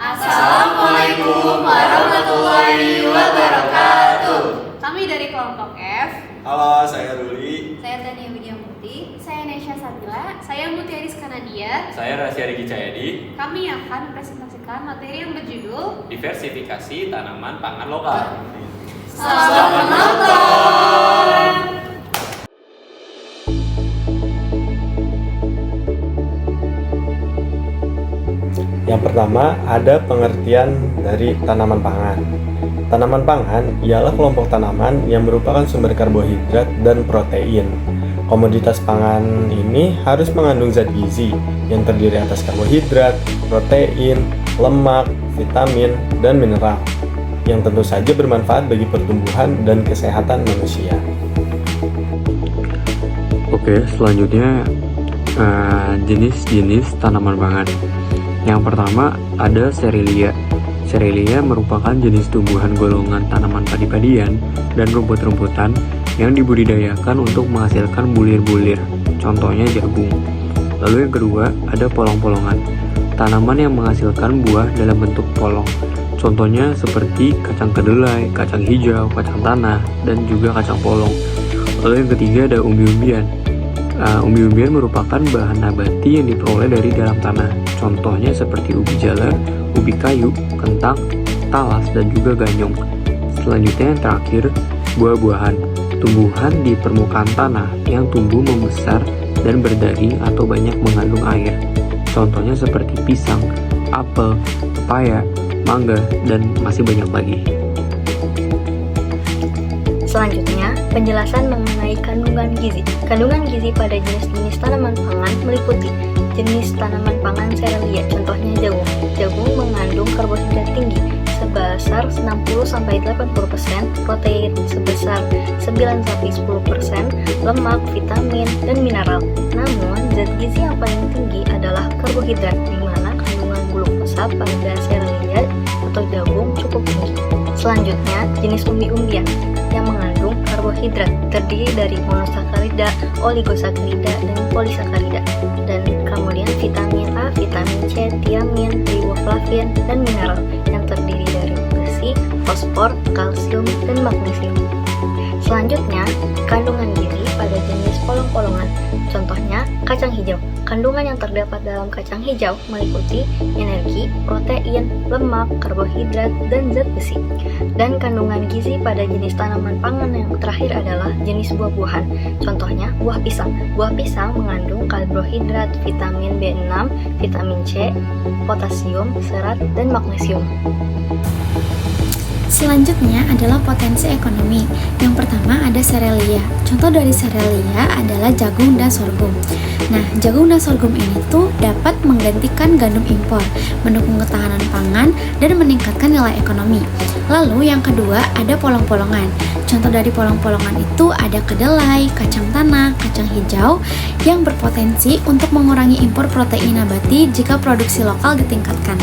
Assalamualaikum warahmatullahi wabarakatuh. Kami dari kelompok F. Halo, saya Ruli. Saya Tania Widiamuti. Saya Nesya Sabila. Saya Mutiaris Kanadia. Saya Rasya Riki Cahyadi. Kami akan mempresentasikan materi yang berjudul Diversifikasi tanaman pangan lokal. Selamat menonton. Yang pertama, ada pengertian dari tanaman pangan. Tanaman pangan ialah kelompok tanaman yang merupakan sumber karbohidrat dan protein. Komoditas pangan ini harus mengandung zat gizi yang terdiri atas karbohidrat, protein, lemak, vitamin, dan mineral yang tentu saja bermanfaat bagi pertumbuhan dan kesehatan manusia. Oke, selanjutnya jenis-jenis tanaman pangan. Yang pertama ada Cerealia. Cerealia merupakan jenis tumbuhan golongan tanaman padi-padian dan rumput-rumputan yang dibudidayakan untuk menghasilkan bulir-bulir, contohnya jagung. Lalu yang kedua ada polong-polongan. Tanaman yang menghasilkan buah dalam bentuk polong, contohnya seperti kacang kedelai, kacang hijau, kacang tanah, dan juga kacang polong. Lalu yang ketiga ada umbi-umbian. Umbi-umbian merupakan bahan nabati yang diperoleh dari dalam tanah, contohnya seperti ubi jalar, ubi kayu, kentang, talas, dan juga ganyong. Selanjutnya yang terakhir, buah-buahan, tumbuhan di permukaan tanah yang tumbuh membesar dan berdaging atau banyak mengandung air, contohnya seperti pisang, apel, pepaya, mangga, dan masih banyak lagi. Selanjutnya, penjelasan mengenai kandungan gizi. Kandungan gizi pada jenis-jenis tanaman pangan meliputi jenis tanaman pangan Cerealia, contohnya jagung. Jagung mengandung karbohidrat tinggi sebesar 60-80%, protein sebesar 9-10%, lemak, vitamin, dan mineral. Namun, zat gizi yang paling tinggi adalah karbohidrat, di mana kandungan glukosa pada Cerealia atau jagung cukup tinggi. Selanjutnya, jenis umbi-umbian yang mengandung karbohidrat terdiri dari monosakarida, oligosakarida, dan polisakarida, dan kemudian vitamin A, vitamin C, tiamin, riboflavin, dan mineral yang terdiri dari besi, fosfor, kalsium, dan magnesium. Selanjutnya, kandungan gizi pada jenis polong-polongan, contohnya kacang hijau. Kandungan yang terdapat dalam kacang hijau meliputi energi, protein, lemak, karbohidrat, dan zat besi. Dan kandungan gizi pada jenis tanaman pangan yang terakhir adalah jenis buah-buahan. Contohnya buah pisang. Buah pisang mengandung karbohidrat, vitamin B6, vitamin C, potasium, serat, dan magnesium. Selanjutnya adalah potensi ekonomi. Yang pertama ada Cerealia. Contoh dari Cerealia adalah jagung dan sorghum. Nah, jagung dan sorghum ini tuh dapat menggantikan gandum impor, mendukung ketahanan pangan, dan meningkatkan nilai ekonomi. Lalu yang kedua ada polong-polongan. Contoh dari polong-polongan itu ada kedelai, kacang tanah, kacang hijau yang berpotensi untuk mengurangi impor protein nabati jika produksi lokal ditingkatkan.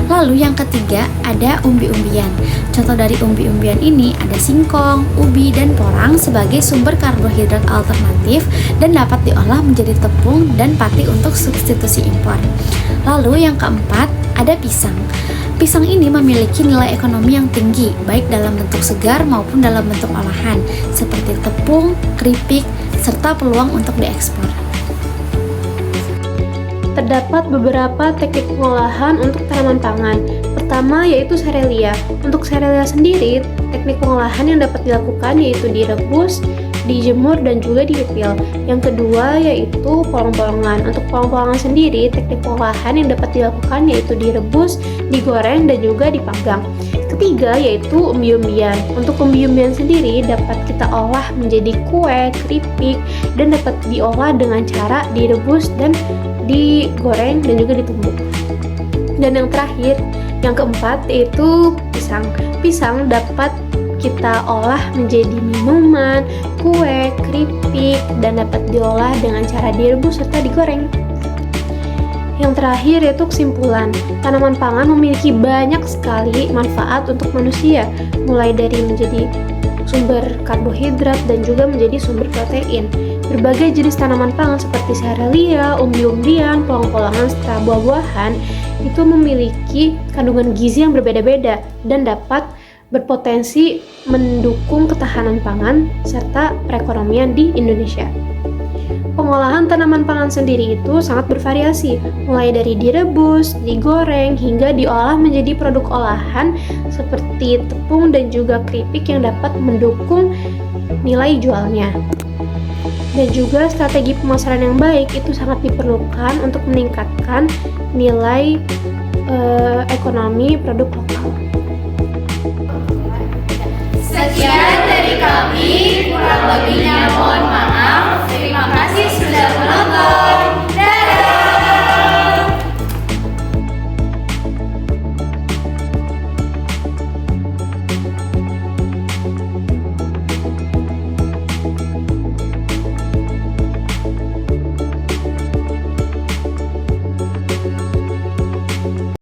Lalu yang ketiga ada umbi-umbian. Contoh dari umbi-umbian ini ada singkong, ubi, dan porang sebagai sumber karbohidrat alternatif dan dapat diolah menjadi tepung dan pati untuk substitusi impor. Lalu yang keempat ada pisang. Pisang ini memiliki nilai ekonomi yang tinggi, baik dalam bentuk segar maupun dalam bentuk olahan, seperti tepung, keripik, serta peluang untuk diekspor. Terdapat beberapa teknik pengolahan untuk tanaman pangan. Pertama yaitu Cerealia. Untuk Cerealia sendiri, teknik pengolahan yang dapat dilakukan yaitu direbus, dijemur, dan juga dipipil. Yang kedua yaitu polong-polongan. Untuk polong-polongan sendiri, teknik pengolahan yang dapat dilakukan yaitu direbus, digoreng, dan juga dipanggang. Ketiga yaitu umbi-umbian. Untuk umbi-umbian sendiri dapat kita olah menjadi kue, keripik, dan dapat diolah dengan cara direbus dan digoreng dan juga ditumbuk. Dan yang terakhir, yang keempat yaitu pisang. Pisang dapat kita olah menjadi minuman, kue, keripik, dan dapat diolah dengan cara direbus serta digoreng. Yang terakhir yaitu kesimpulan, tanaman pangan memiliki banyak sekali manfaat untuk manusia, mulai dari menjadi sumber karbohidrat dan juga menjadi sumber protein. Berbagai jenis tanaman pangan seperti serelia, umbi-umbian, polang-polangan, serta buah-buahan itu memiliki kandungan gizi yang berbeda-beda dan dapat berpotensi mendukung ketahanan pangan serta perekonomian di Indonesia. Pengolahan tanaman pangan sendiri itu sangat bervariasi, mulai dari direbus, digoreng, hingga diolah menjadi produk olahan seperti tepung dan juga keripik yang dapat mendukung nilai jualnya. Dan juga strategi pemasaran yang baik itu sangat diperlukan untuk meningkatkan nilai ekonomi produk lokal. Sekian dari kami, kurang lebihnya mohon maaf. Terima kasih sudah menonton.